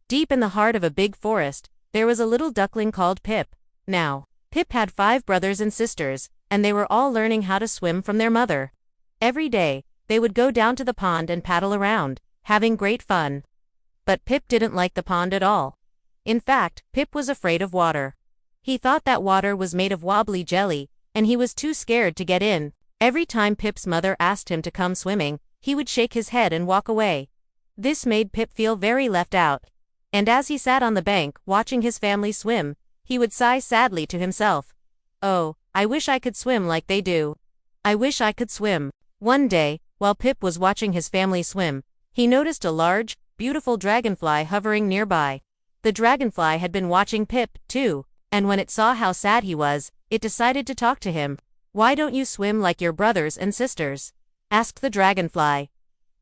Deep in the heart of a big forest, there was a little duckling called Pip. Now, Pip had 5 brothers and sisters, and they were all learning how to swim from their mother. Every day, they would go down to the pond and paddle around, having great fun. But Pip didn't like the pond at all. In fact, Pip was afraid of water. He thought that water was made of wobbly jelly, and he was too scared to get in. Every time Pip's mother asked him to come swimming, he would shake his head and walk away. This made Pip feel very left out. And as he sat on the bank watching his family swim, he would sigh sadly to himself. "Oh, I wish I could swim like they do. I wish I could swim." One day, while Pip was watching his family swim, he noticed a large, beautiful dragonfly hovering nearby. The dragonfly had been watching Pip, too, and when it saw how sad he was, it decided to talk to him. "Why don't you swim like your brothers and sisters?" asked the dragonfly.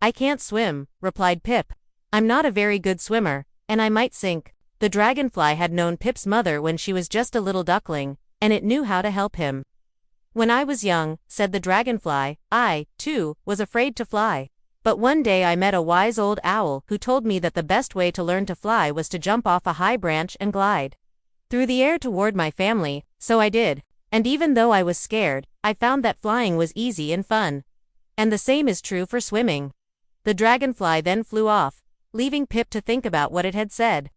"I can't swim," replied Pip. "I'm not a very good swimmer, and I might sink." The dragonfly had known Pip's mother when she was just a little duckling, and it knew how to help him. "When I was young," said the dragonfly, "I, too, was afraid to fly. But one day I met a wise old owl who told me that the best way to learn to fly was to jump off a high branch and glide through the air toward my family, so I did. And even though I was scared, I found that flying was easy and fun. And the same is true for swimming." The dragonfly then flew off, leaving Pip to think about what it had said.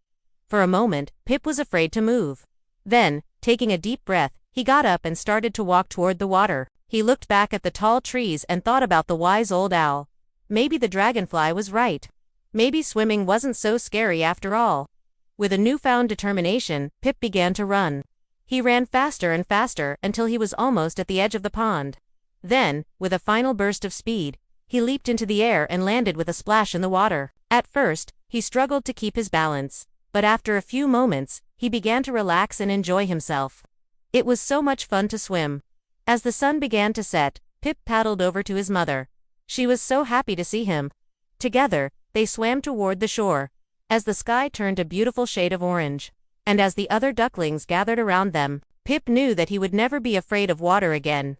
For a moment, Pip was afraid to move. Then, taking a deep breath, he got up and started to walk toward the water. He looked back at the tall trees and thought about the wise old owl. Maybe the dragonfly was right. Maybe swimming wasn't so scary after all. With a newfound determination, Pip began to run. He ran faster and faster until he was almost at the edge of the pond. Then, with a final burst of speed, he leaped into the air and landed with a splash in the water. At first, he struggled to keep his balance, but after a few moments, he began to relax and enjoy himself. It was so much fun to swim. As the sun began to set, Pip paddled over to his mother. She was so happy to see him. Together, they swam toward the shore, as the sky turned a beautiful shade of orange. And as the other ducklings gathered around them, Pip knew that he would never be afraid of water again.